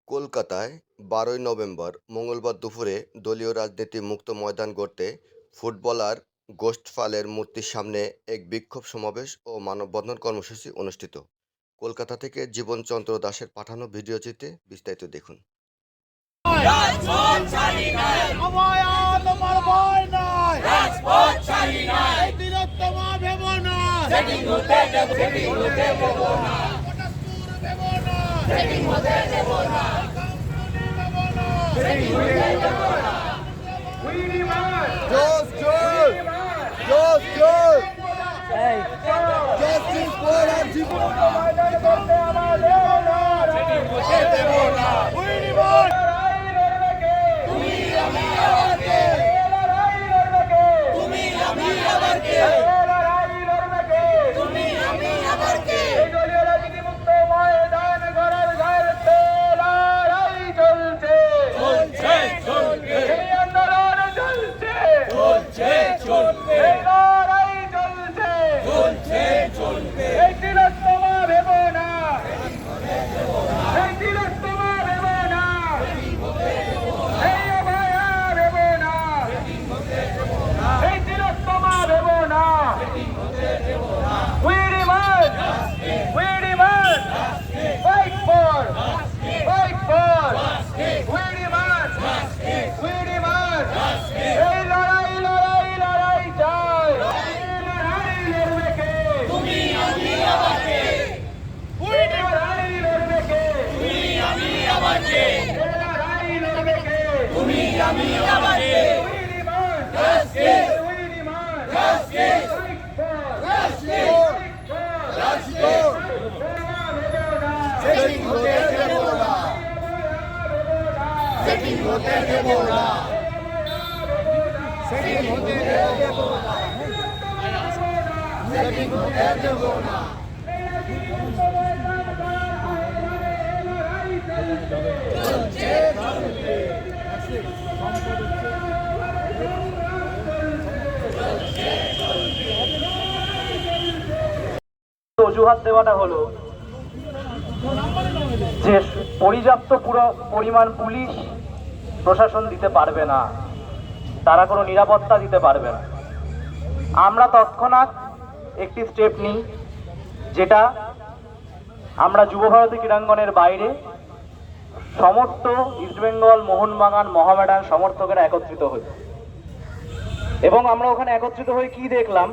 কলকাতায় ১২ই নভেম্বর মঙ্গলবার দুপুরে দলীয় রাজনীতি মুক্ত ময়দান গড়তে ফুটবলার গোষ্ঠফালের মূর্তির সামনে এক বিক্ষোভ সমাবেশ ও মানববন্ধন কর্মসূচি অনুষ্ঠিত। কলকাতা থেকে জীবনচন্দ্র দাশের পাঠানো ভিডিওচিত্রে বিস্তারিত দেখুন। রাজপথ ছাড়ি নাই, আমায়া তোমার ভয় নাই, রাজপথ ছাড়ি নাই, এই তিলোত্তমা ভেব না, সেটিং হতে দেব না, পটাশপুর ভেব না, সেটিং হতে দেব না, কামরুনি ভেব না, সেটিং হতে দেব না। জোস জোস জোস জোস জাস্টিস ফর আর জীবন ময়দান করতে আমাদের না, সেটিং হতে দেব না। উই ডিমান্ড তুমি আমি আবার কে? তুমি আমি আবার কে? তুমি আমি আবার কে? চলছে চলবে, চলছে চলবে, চলছে চলবে। We demand, we demand, fight for, we demand, এই লড়াই চাই, এই লড়াই লড়বে কে? তুমি আমি আবার কে? We লড়াই লড়বে কে? তুমি আমি আবার কে? এই লড়াই লড়বে কে? তুমি আমি আবার কে? We demand, Justice! we demand, Justice! fight for, Justice! Setting হতে দেব না, সেটিং হতে দেব না, সেটিং হতে দেব না, সেটিং হতে দেব না। অজুহাত দেওয়াটা হলো যে পর্যাপ্ত পরিমাণ পুলিশ প্রশাসন দিতে পারবে না, তারা কোনো নিরাপত্তা দিতে পারবে না। আমরা তৎক্ষণাৎ একটি স্টেপ নিই, যেটা আমরা যুবভারতী ক্রীড়াঙ্গনের বাইরে সমস্ত ইস্টবেঙ্গল মোহনবাগান মহামেডান সমর্থকেরা একত্রিত হই এবং আমরা ওখানে একত্রিত হয়ে কি দেখলাম,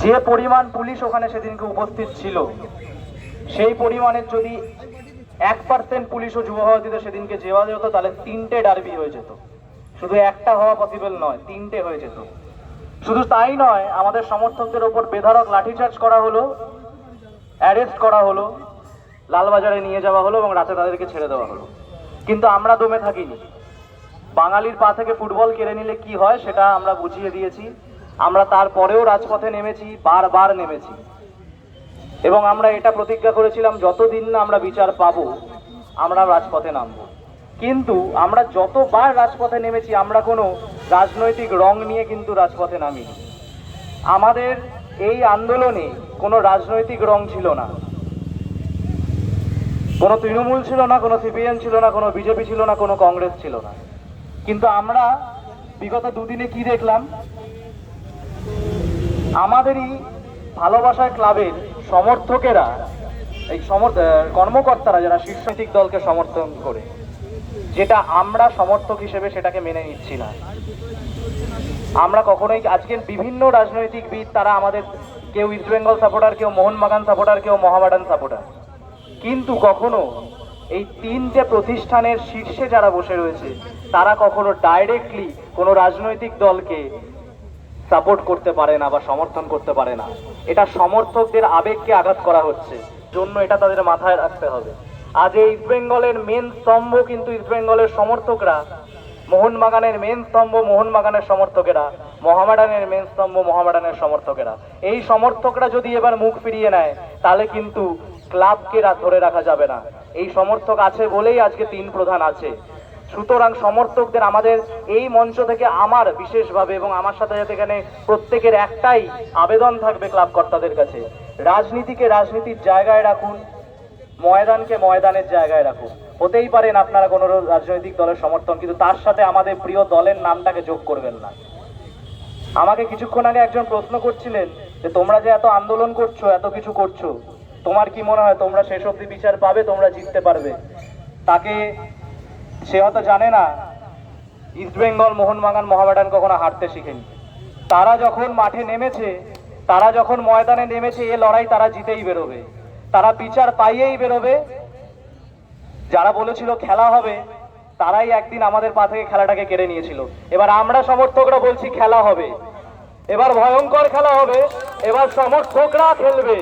যে পরিমাণ পুলিশ ওখানে সেদিনকে উপস্থিত ছিল সেই পরিমাণের যদি 1% পুলিশও যুবভারতীতে সেদিনকে যেওয়া যেত তাহলে 3টে ডার্বি হয়ে যেত। শুধু একটা হওয়া পসিবল নয়, 3টে হয়ে যেত। শুধু তাই নয়, আমাদের সমর্থকদের ওপর বেধড়ক লাঠিচার্জ করা হলো, অ্যারেস্ট করা হলো, লালবাজারে নিয়ে যাওয়া হলো এবং রাতে তাদেরকে ছেড়ে দেওয়া হলো। কিন্তু আমরা দমে থাকিনি। বাঙালির পা থেকে ফুটবল কেড়ে নিলে কি হয় সেটা আমরা বুঝিয়ে দিয়েছি। আমরা তারপরেও রাজপথে নেমেছি, বারবার নেমেছি এবং আমরা এটা প্রতিজ্ঞা করেছিলাম যতদিন না আমরা বিচার পাবো আমরা রাজপথে নামবো। কিন্তু আমরা যতবার রাজপথে নেমেছি আমরা কোনো রাজনৈতিক রং নিয়ে কিন্তু রাজপথে নামিনি। আমাদের এই আন্দোলনে কোনো রাজনৈতিক রং ছিল না, কোনো তৃণমূল ছিল না, কোনো সিপিএম ছিল না, কোনো বিজেপি ছিল না, কোনো কংগ্রেস ছিল না। কিন্তু আমরা বিগত দুদিনে কি দেখলাম, আমাদেরই ভালোবাসার ক্লাবের সমর্থকেরা, এই কর্মকর্তারা যারা শীর্ষনৈতিক দলকে সমর্থন করে, যেটা আমরা সমর্থক হিসেবে সেটাকে মেনে নিচ্ছি না। আমরা কখনোই, আজকের বিভিন্ন রাজনৈতিকবিদ তারা আমাদের, কেউ ইস্টবেঙ্গল সাপোর্টার, কেউ মোহনবাগান সাপোর্টার, কেউ মোহামেডান সাপোর্টার, কিন্তু কখনো এই 3টে প্রতিষ্ঠানের শীর্ষে যারা বসে রয়েছে তারা কখনো ডাইরেক্টলি কোনো রাজনৈতিক দলকে সাপোর্ট করতে পারে না বা সমর্থন করতে পারে না। এটা সমর্থকদের আবেগকে আঘাত করা হচ্ছে, জন্য এটা তাদের মাথায় রাখতে হবে। আজ এই ইস্টবেঙ্গলের মেন স্তম্ভ কিন্তু ইস্টবেঙ্গলের সমর্থকরা, মোহনবাগানের মেন স্তম্ভ মোহনবাগানের সমর্থকেরা, মোহামেডানের মেন স্তম্ভ মোহামেডানের সমর্থকেরা। এই সমর্থকরা যদি এবার মুখ ফিরিয়ে নেয় তাহলে কিন্তু ক্লাবকে ধরে রাখা যাবে না। এই সমর্থক আছে বলেই আজকে 3 প্রধান আছে। সুতরাং সমর্থকদের আমাদের এই মঞ্চ থেকে আমার বিশেষভাবে এবং আমার সাথে সাথে এখানে প্রত্যেকের একটাই আবেদন থাকবে ক্লাব কর্তাদের কাছে, রাজনীতিকে রাজনীতির জায়গায় রাখুন, ময়দানকে ময়দানের জায়গায় রাখুন। হতেই পারেন আপনারা কোনো রাজনৈতিক দলের সমর্থন, কিন্তু তার সাথে আমাদের প্রিয় দলের নামটাকে যোগ করবেন না। আমাকে কিছুক্ষণ আগে একজন প্রশ্ন করছিলেন যে তোমরা যে এত আন্দোলন করছো, এত কিছু করছো, তোমার কি মনে হয় তোমরা শেষ অবধি বিচার পাবে, তোমরা জিততে পারবে? তাকে সে হয়তো জানে না ইস্ট বেঙ্গল, মোহনবাগান, মোহামেডান কখনো হারতে শিখেনি। তারা যখন মাঠে নেমেছে, তারা যখন ময়দানে নেমেছে, এ লড়াই তারা জিতেই বেরোবে, তারা বিচার পাইয়েই বেরোবে। যারা বলেছিল খেলা হবে, তারাই একদিন আমাদের পা থেকে খেলাটাকে কেড়ে নিয়েছিল। এবার আমরা সমর্থকরা বলছি খেলা হবে, এবার ভয়ঙ্কর খেলা হবে, এবার সমর্থকরা খেলবে।